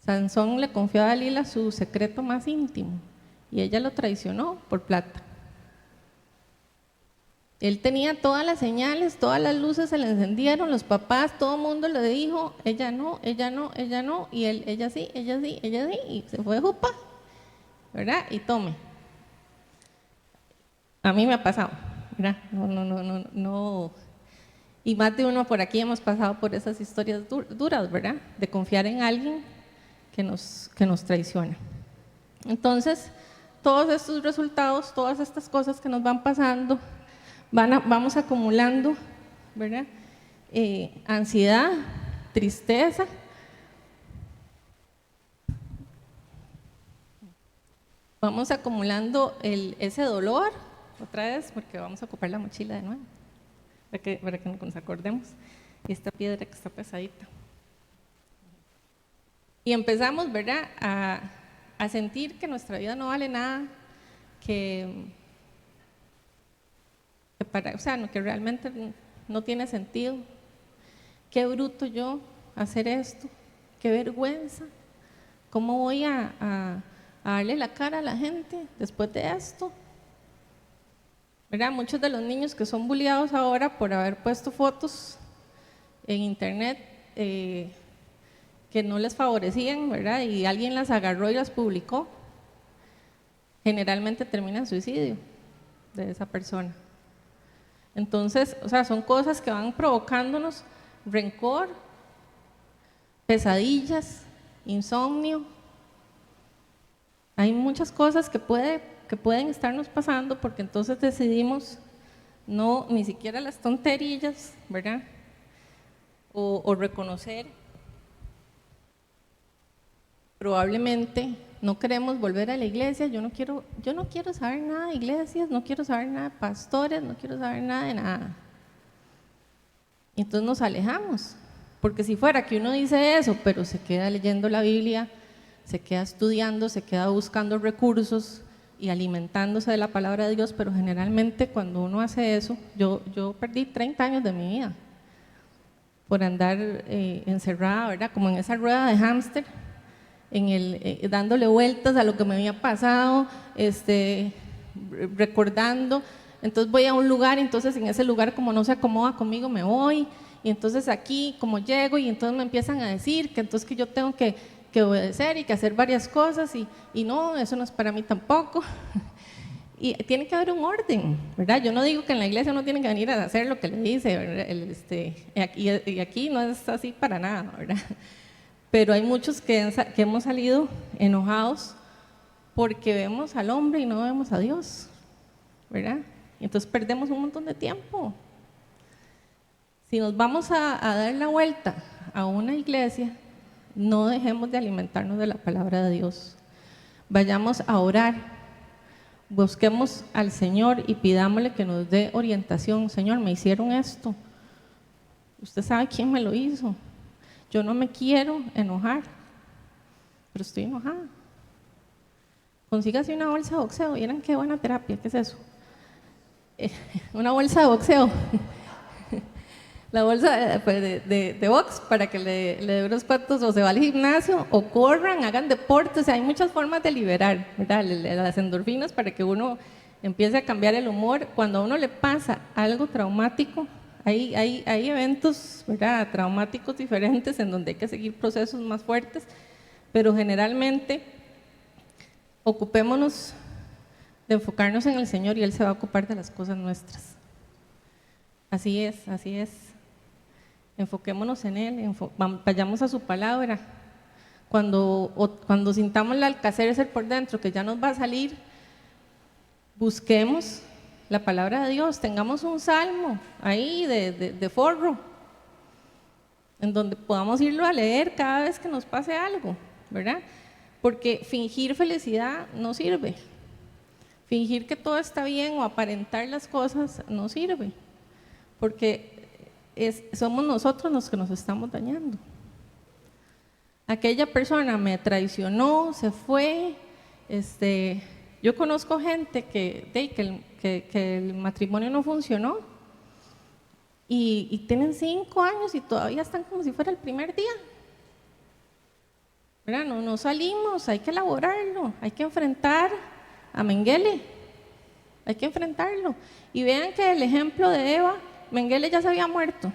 Sansón le confió a Dalila su secreto más íntimo y ella lo traicionó por plata. Él tenía todas las señales, todas las luces se le encendieron, los papás, todo el mundo le dijo, ella no, ella no, ella no, y él, ella sí, ella sí, ella sí, y se fue jupa, ¿verdad? Y tome. A mí me ha pasado, ¿verdad? No. Y más de uno por aquí hemos pasado por esas historias duras, ¿verdad? De confiar en alguien que nos traiciona. Entonces, todos estos resultados, todas estas cosas que nos van pasando, vamos acumulando, ¿verdad? Ansiedad, tristeza, vamos acumulando ese dolor, otra vez, porque vamos a ocupar la mochila de nuevo, para que nos acordemos, y esta piedra que está pesadita. Y empezamos, ¿verdad?, a sentir que nuestra vida no vale nada, que realmente no tiene sentido. Qué bruto yo hacer esto, qué vergüenza, ¿cómo voy a darle la cara a la gente después de esto? ¿Verdad? Muchos de los niños que son bulliados ahora por haber puesto fotos en internet que no les favorecían, ¿verdad? Y alguien las agarró y las publicó, generalmente termina en suicidio de esa persona. Entonces, o sea, son cosas que van provocándonos rencor, pesadillas, insomnio. Hay muchas cosas que pueden estarnos pasando porque entonces decidimos no, ni siquiera las tonterillas, ¿verdad? O reconocer. Probablemente no queremos volver a la iglesia, yo no quiero saber nada de iglesias, no quiero saber nada de pastores, no quiero saber nada de nada. Y entonces nos alejamos, porque si fuera que uno dice eso, pero se queda leyendo la Biblia, se queda estudiando, se queda buscando recursos y alimentándose de la palabra de Dios, pero generalmente cuando uno hace eso, yo perdí 30 años de mi vida por andar encerrada, ¿verdad? Como en esa rueda de hámster, dándole vueltas a lo que me había pasado, recordando. Entonces voy a un lugar, entonces en ese lugar como no se acomoda conmigo me voy, y entonces aquí como llego y entonces me empiezan a decir que entonces que yo tengo que obedecer y que hacer varias cosas y no, eso no es para mí tampoco. Y tiene que haber un orden, ¿verdad? Yo no digo que en la iglesia uno tiene que venir a hacer lo que le dice, ¿verdad? Y aquí no es así para nada, ¿verdad? Pero hay muchos que hemos salido enojados porque vemos al hombre y no vemos a Dios, ¿verdad? Y entonces perdemos un montón de tiempo. Si nos vamos a dar la vuelta a una iglesia, no dejemos de alimentarnos de la palabra de Dios. Vayamos a orar, busquemos al Señor y pidámosle que nos dé orientación. Señor, me hicieron esto, usted sabe quién me lo hizo. Yo no me quiero enojar, pero estoy enojada. Consígase una bolsa de boxeo. ¿Vieran qué buena terapia? ¿Qué es eso? Una bolsa de boxeo. La bolsa de box para que le dé unos cuantos, o se va al gimnasio, o corran, hagan deporte. O sea, hay muchas formas de liberar, ¿verdad? Las endorfinas para que uno empiece a cambiar el humor. Cuando a uno le pasa algo traumático, hay eventos, ¿verdad?, traumáticos diferentes en donde hay que seguir procesos más fuertes, pero generalmente ocupémonos de enfocarnos en el Señor y Él se va a ocupar de las cosas nuestras. Así es, así es. Enfoquémonos en Él, vayamos a su palabra. Cuando sintamos el alcacer por dentro, que ya nos va a salir, busquemos la palabra de Dios, tengamos un salmo ahí de forro, en donde podamos irlo a leer cada vez que nos pase algo, ¿verdad? Porque fingir felicidad no sirve, fingir que todo está bien o aparentar las cosas no sirve, porque somos nosotros los que nos estamos dañando. Aquella persona me traicionó, se fue, yo conozco gente que el matrimonio no funcionó y tienen 5 años y todavía están como si fuera el primer día. ¿Verdad? No salimos, hay que elaborarlo, hay que enfrentar a Mengele, hay que enfrentarlo. Y vean que el ejemplo de Eva, Mengele ya se había muerto.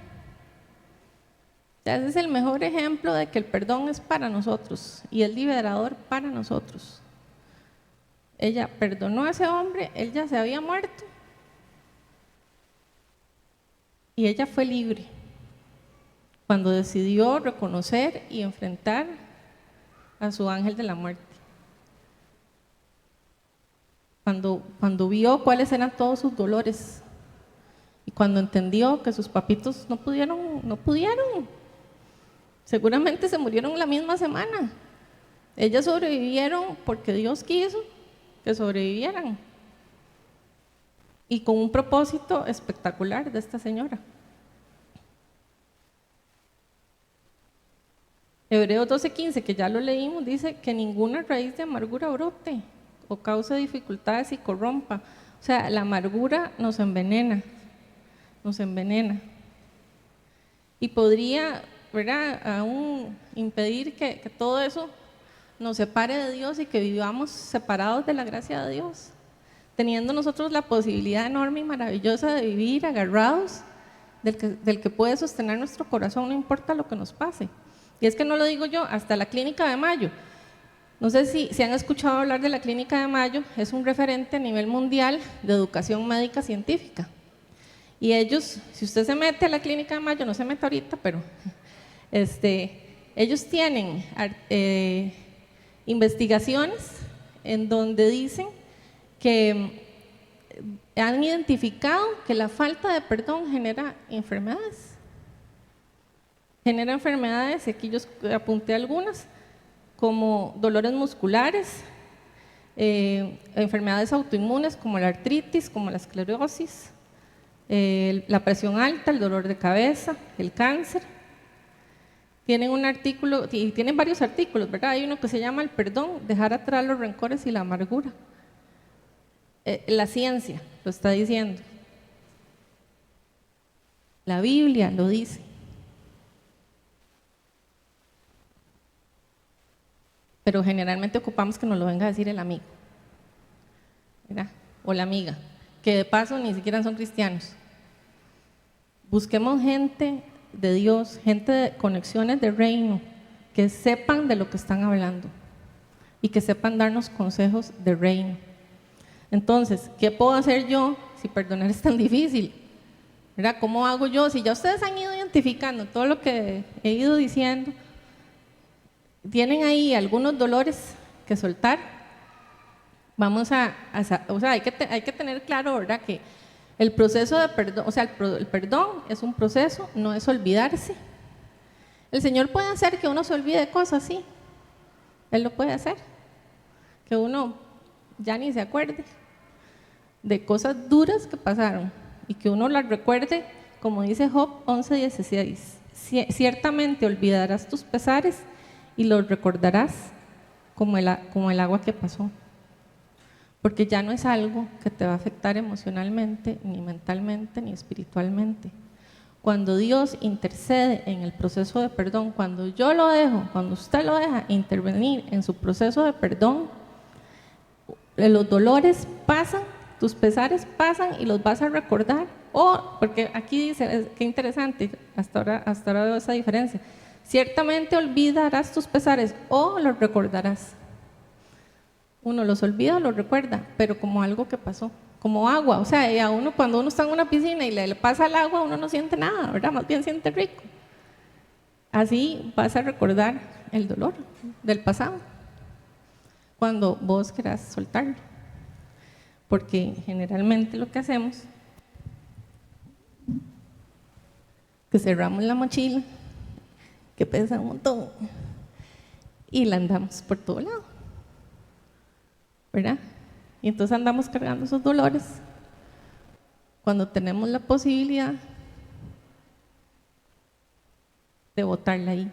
Ese es el mejor ejemplo de que el perdón es para nosotros y es liberador para nosotros. Ella perdonó a ese hombre, él ya se había muerto y ella fue libre cuando decidió reconocer y enfrentar a su ángel de la muerte. Cuando vio cuáles eran todos sus dolores y cuando entendió que sus papitos no pudieron, seguramente se murieron la misma semana. Ellas sobrevivieron porque Dios quiso que sobrevivieran y con un propósito espectacular de esta señora. Hebreos 12:15, que ya lo leímos, dice que ninguna raíz de amargura brote o cause dificultades y corrompa. O sea, la amargura nos envenena y podría, ¿verdad?, aún impedir que todo eso nos separe de Dios y que vivamos separados de la gracia de Dios, teniendo nosotros la posibilidad enorme y maravillosa de vivir agarrados del que puede sostener nuestro corazón, no importa lo que nos pase. Y es que no lo digo yo, hasta la Clínica de Mayo. No sé si han escuchado hablar de la Clínica de Mayo, es un referente a nivel mundial de educación médica científica. Y ellos, si usted se mete a la Clínica de Mayo, no se mete ahorita, pero ellos tienen investigaciones en donde dicen que han identificado que la falta de perdón genera enfermedades. Genera enfermedades, y aquí yo apunté algunas, como dolores musculares, enfermedades autoinmunes como la artritis, como la esclerosis, la presión alta, el dolor de cabeza, el cáncer. Tienen un artículo, y tienen varios artículos, ¿verdad? Hay uno que se llama el perdón, dejar atrás los rencores y la amargura. La ciencia lo está diciendo. La Biblia lo dice. Pero generalmente ocupamos que nos lo venga a decir el amigo, ¿verdad? O la amiga, que de paso ni siquiera son cristianos. Busquemos gente de Dios, gente de conexiones de reino, que sepan de lo que están hablando y que sepan darnos consejos de reino. Entonces, ¿qué puedo hacer yo si perdonar es tan difícil? ¿Verdad? ¿Cómo hago yo? Si ya ustedes han ido identificando todo lo que he ido diciendo, tienen ahí algunos dolores que soltar, vamos o sea, hay que tener claro, ¿verdad? Que el proceso de perdón, o sea, el perdón es un proceso, no es olvidarse. El Señor puede hacer que uno se olvide de cosas, sí, Él lo puede hacer, que uno ya ni se acuerde de cosas duras que pasaron y que uno las recuerde, como dice Job 11:16, ciertamente olvidarás tus pesares y los recordarás como el agua que pasó, porque ya no es algo que te va a afectar emocionalmente, ni mentalmente, ni espiritualmente. Cuando Dios intercede en el proceso de perdón, cuando yo lo dejo, cuando usted lo deja intervenir en su proceso de perdón, los dolores pasan, tus pesares pasan y los vas a recordar. Porque aquí dice, qué interesante, hasta ahora veo esa diferencia. Ciertamente olvidarás tus pesares o los recordarás. Uno los olvida o los recuerda, pero como algo que pasó, como agua. O sea, y a uno cuando uno está en una piscina y le pasa el agua, uno no siente nada, ¿verdad? Más bien siente rico. Así vas a recordar el dolor del pasado cuando vos querás soltarlo. Porque generalmente lo que hacemos es que cerramos la mochila, que pesa un montón, y la andamos por todo lado, ¿verdad? Y entonces andamos cargando esos dolores cuando tenemos la posibilidad de botarla ahí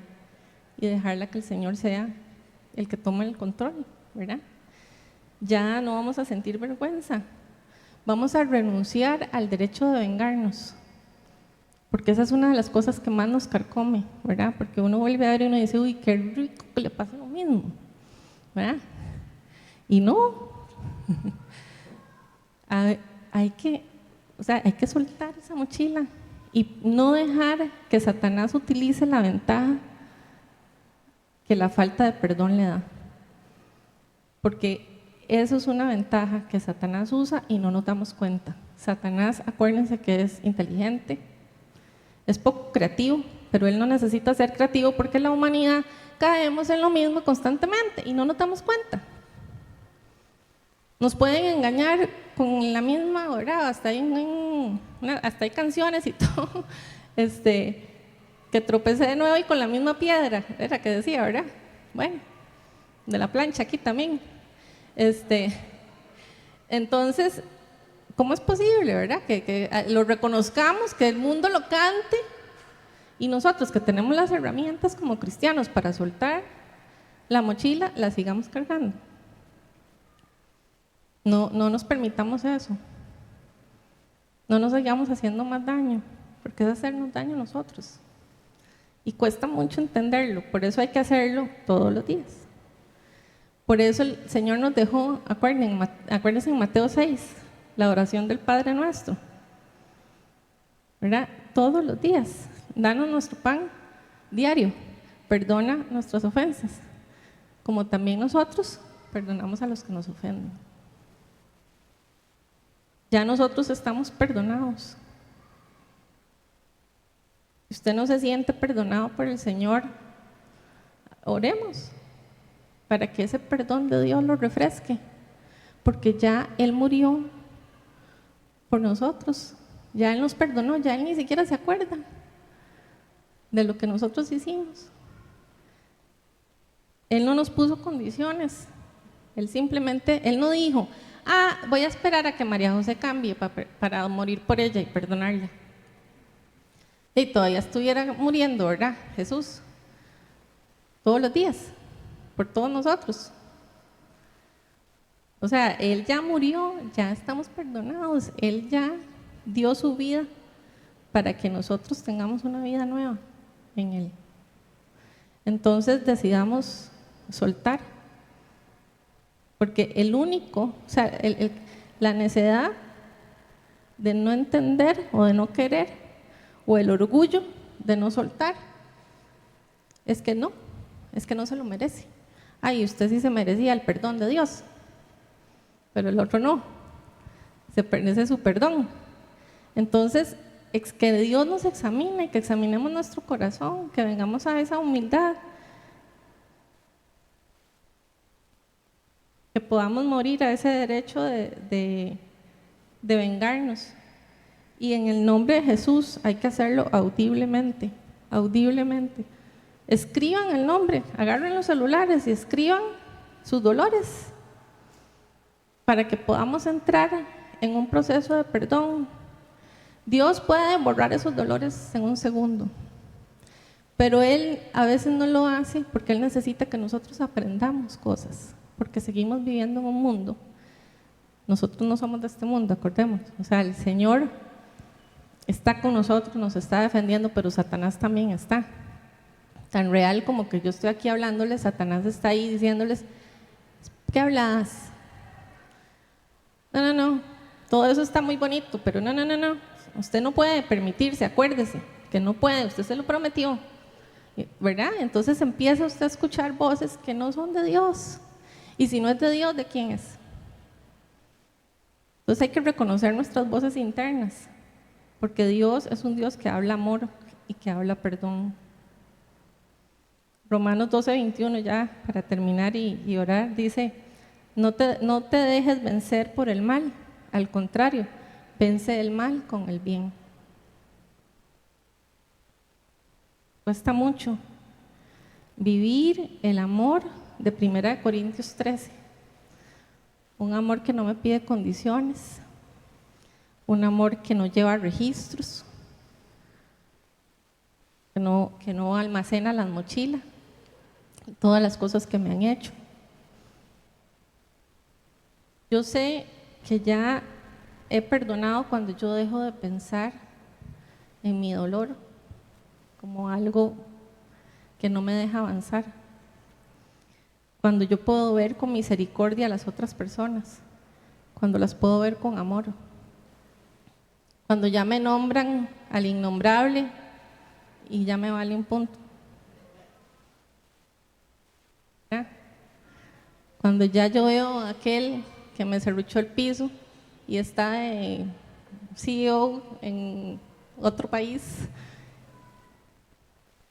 y dejarla que el Señor sea el que tome el control, ¿verdad? Ya no vamos a sentir vergüenza, vamos a renunciar al derecho de vengarnos, porque esa es una de las cosas que más nos carcome, ¿verdad? Porque uno vuelve a ver y uno dice, uy, qué rico que le pase lo mismo, ¿verdad? Y no, hay que soltar esa mochila y no dejar que Satanás utilice la ventaja que la falta de perdón le da, porque eso es una ventaja que Satanás usa y no nos damos cuenta. Satanás, acuérdense que es inteligente, es poco creativo, pero él no necesita ser creativo porque la humanidad caemos en lo mismo constantemente y no nos damos cuenta. Nos pueden engañar con la misma, ¿verdad? Hasta hay canciones y todo, que tropecé de nuevo y con la misma piedra, era que decía, ¿verdad? Bueno, de la plancha aquí también. Entonces, ¿cómo es posible, verdad? Que lo reconozcamos, que el mundo lo cante y nosotros que tenemos las herramientas como cristianos para soltar la mochila, la sigamos cargando. No nos permitamos eso. No nos sigamos haciendo más daño, porque es hacernos daño a nosotros. Y cuesta mucho entenderlo, por eso hay que hacerlo todos los días. Por eso el Señor nos dejó, acuérdense en Mateo 6, la oración del Padre Nuestro, ¿verdad? Todos los días, danos nuestro pan diario, perdona nuestras ofensas, como también nosotros perdonamos a los que nos ofenden. Ya nosotros estamos perdonados. Si usted no se siente perdonado por el Señor, oremos para que ese perdón de Dios lo refresque, porque ya Él murió por nosotros. Ya Él nos perdonó, ya Él ni siquiera se acuerda de lo que nosotros hicimos. Él no nos puso condiciones. Él simplemente, Él no dijo, voy a esperar a que María José cambie para morir por ella y perdonarla. Y todavía estuviera muriendo, ¿verdad? Jesús, todos los días, por todos nosotros. O sea, Él ya murió, ya estamos perdonados. Él ya dio su vida para que nosotros tengamos una vida nueva en Él. Entonces decidamos soltar, porque el único, o sea, la necedad de no entender o de no querer, o el orgullo de no soltar, es que no se lo merece. Usted sí se merecía el perdón de Dios, pero el otro no, se merece su perdón. Entonces, es que Dios nos examine, que examinemos nuestro corazón, que vengamos a esa humildad, que podamos morir a ese derecho de vengarnos. Y en el nombre de Jesús hay que hacerlo audiblemente, audiblemente. Escriban el nombre, agarren los celulares y escriban sus dolores para que podamos entrar en un proceso de perdón. Dios puede borrar esos dolores en un segundo, pero Él a veces no lo hace porque Él necesita que nosotros aprendamos cosas, porque seguimos viviendo en un mundo. Nosotros no somos de este mundo, acordemos. O sea, el Señor está con nosotros, nos está defendiendo, pero Satanás también está. Tan real como que yo estoy aquí hablándoles, Satanás está ahí diciéndoles, ¿qué hablas? No, todo eso está muy bonito, pero no, usted no puede permitirse, acuérdese que no puede, usted se lo prometió, ¿verdad? Entonces empieza usted a escuchar voces que no son de Dios, y si no es de Dios, ¿de quién es? Entonces hay que reconocer nuestras voces internas, porque Dios es un Dios que habla amor y que habla perdón. Romanos 12:21, ya para terminar y orar, dice, no te dejes vencer por el mal, al contrario, vence el mal con el bien. Cuesta mucho vivir el amor de 1 Corintios 13, un amor que no me pide condiciones, un amor que no lleva registros, que no almacena las mochilas, todas las cosas que me han hecho. Yo sé que ya he perdonado cuando yo dejo de pensar en mi dolor como algo que no me deja avanzar. Cuando yo puedo ver con misericordia a las otras personas, cuando las puedo ver con amor, cuando ya me nombran al innombrable y ya me vale un punto. ¿Ya? Cuando ya yo veo a aquel que me serruchó el piso y está de CEO en otro país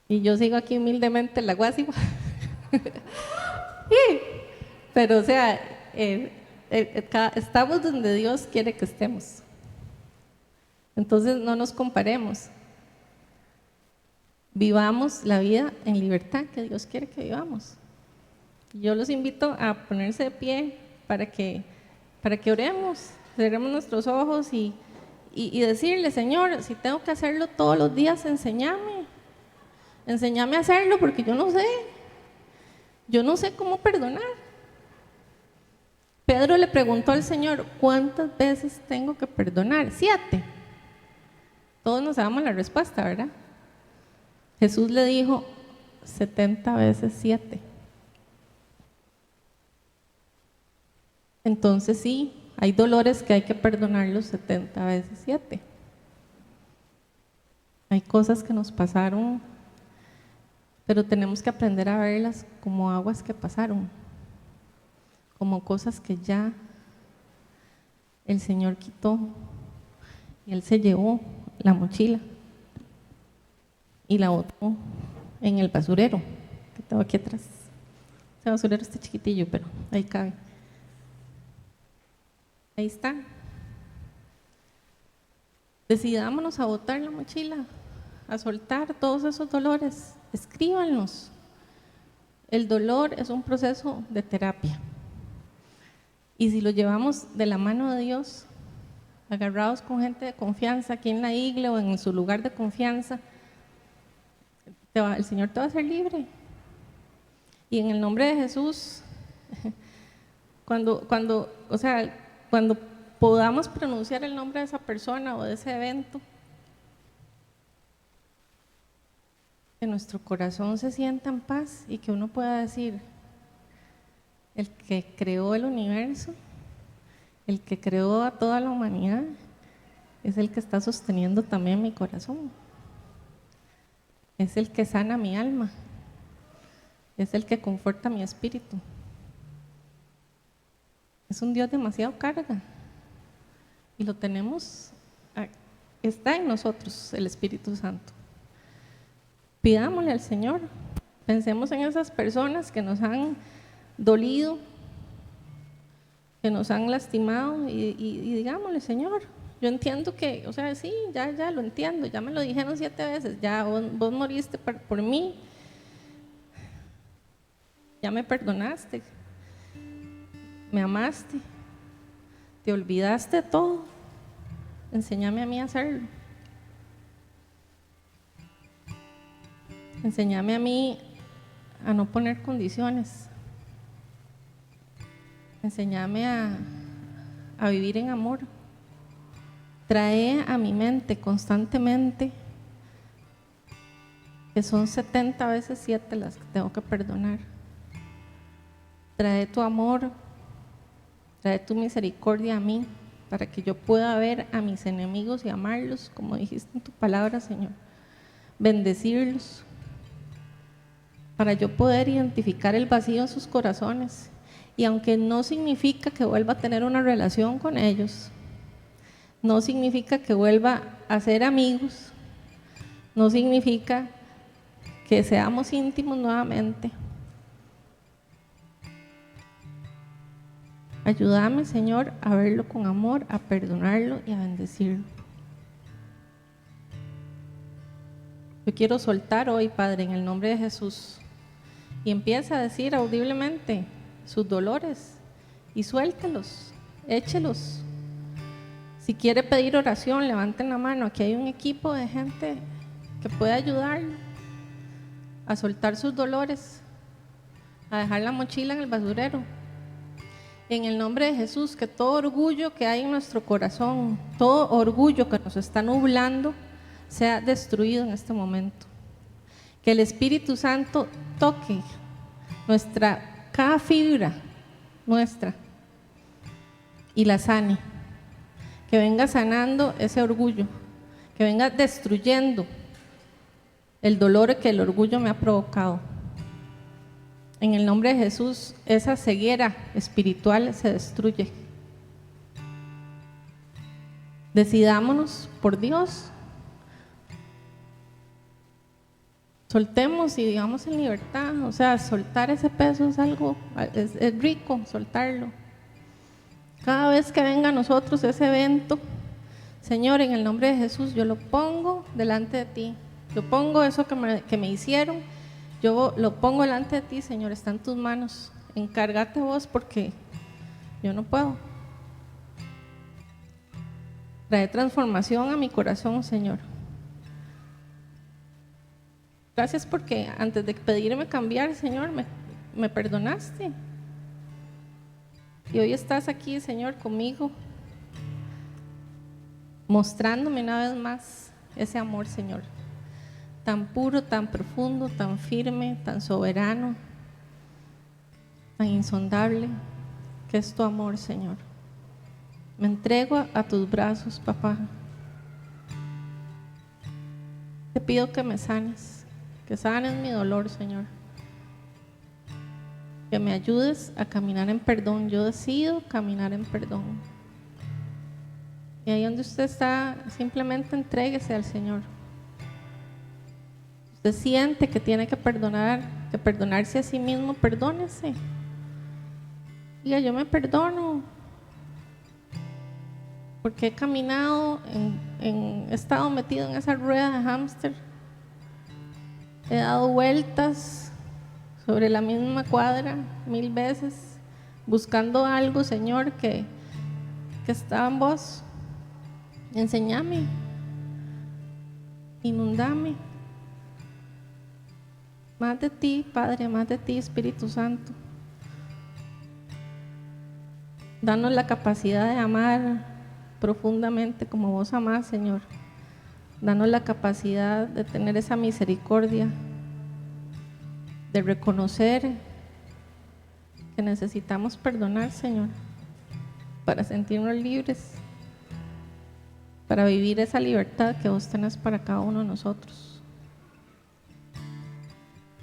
y yo sigo aquí humildemente en la Guásima. Pero o sea, estamos donde Dios quiere que estemos. Entonces no nos comparemos. Vivamos la vida en libertad que Dios quiere que vivamos. Yo los invito a ponerse de pie para que oremos, cerremos nuestros ojos y decirle, Señor, si tengo que hacerlo todos los días, enséñame a hacerlo, porque yo no sé cómo perdonar. Pedro le preguntó al Señor, ¿cuántas veces tengo que perdonar? 7. Todos nos sabemos la respuesta, ¿verdad? Jesús le dijo 70 veces 7. Entonces sí, hay dolores que hay que perdonarlos 70 veces 7. Hay cosas que nos pasaron, pero tenemos que aprender a verlas como aguas que pasaron, como cosas que ya el Señor quitó y Él se llevó la mochila y la botó en el basurero que tengo aquí atrás. Ese basurero está chiquitillo, pero ahí cabe. Ahí está. Decidámonos a botar la mochila, a soltar todos esos dolores. Escríbanlos. El dolor es un proceso de terapia. Y si lo llevamos de la mano de Dios, agarrados con gente de confianza aquí en la iglesia o en su lugar de confianza, el Señor te va a hacer libre. Y en el nombre de Jesús, cuando podamos pronunciar el nombre de esa persona o de ese evento, que nuestro corazón se sienta en paz y que uno pueda decir: el que creó el universo, el que creó a toda la humanidad, es el que está sosteniendo también mi corazón. Es el que sana mi alma. Es el que conforta mi espíritu. Es un Dios demasiado carga. Y lo tenemos, está en nosotros el Espíritu Santo. Pidámosle al Señor. Pensemos en esas personas que nos han dolido, que nos han lastimado y digámosle: Señor, yo entiendo que, sí, ya lo entiendo, ya me lo dijeron 7 veces, ya vos moriste por mí, ya me perdonaste, me amaste, te olvidaste de todo, enséñame a mí a hacerlo. Enséñame a mí a no poner condiciones. Enséñame a vivir en amor. Trae a mi mente constantemente que son 70 veces 7 las que tengo que perdonar. Trae tu amor, trae tu misericordia a mí, para que yo pueda ver a mis enemigos y amarlos, como dijiste en tu palabra, Señor. Bendecirlos, para yo poder identificar el vacío en sus corazones. Y aunque no significa que vuelva a tener una relación con ellos, no significa que vuelva a ser amigos, no significa que seamos íntimos nuevamente. Ayúdame, Señor, a verlo con amor, a perdonarlo y a bendecirlo. Yo quiero soltar hoy, Padre, en el nombre de Jesús, y empieza a decir audiblemente sus dolores y suéltelos, échelos. Si quiere pedir oración, levanten la mano. Aquí hay un equipo de gente que puede ayudarlo a soltar sus dolores, a dejar la mochila en el basurero. En el nombre de Jesús, que todo orgullo que hay en nuestro corazón, todo orgullo que nos está nublando, sea destruido en este momento. Que el Espíritu Santo toque cada fibra nuestra y la sane. Que venga sanando ese orgullo, que venga destruyendo el dolor que el orgullo me ha provocado. En el nombre de Jesús, esa ceguera espiritual se destruye. Decidámonos por Dios. Soltemos y digamos en libertad. Soltar ese peso es algo, es rico soltarlo. Cada vez que venga a nosotros ese evento, Señor, en el nombre de Jesús, yo lo pongo delante de ti. Yo pongo eso que me hicieron, yo lo pongo delante de ti, Señor, está en tus manos. Encárgate vos, porque yo no puedo. Trae transformación a mi corazón, Señor. Gracias porque antes de pedirme cambiar, Señor, me perdonaste. Y hoy estás aquí, Señor, conmigo, mostrándome una vez más ese amor, Señor, tan puro, tan profundo, tan firme, tan soberano, tan insondable, que es tu amor, Señor. Me entrego a tus brazos, papá. Te pido que me sanes, que sanes mi dolor, Señor. Que me ayudes a caminar en perdón. Yo decido caminar en perdón. Y ahí donde usted está, simplemente entréguese al Señor. Usted siente que tiene que perdonar, que perdonarse a sí mismo, perdónese. Diga: yo me perdono. porque he caminado, he estado metido en esa rueda de hámster, he dado vueltas sobre la misma cuadra 1000 veces, buscando algo, Señor, que está en vos. Enséñame, inundame más de ti, Padre, más de ti, Espíritu Santo. Danos la capacidad de amar profundamente como vos amás, Señor. Danos la capacidad de tener esa misericordia, de reconocer que necesitamos perdonar, Señor, para sentirnos libres, para vivir esa libertad que vos tenés para cada uno de nosotros.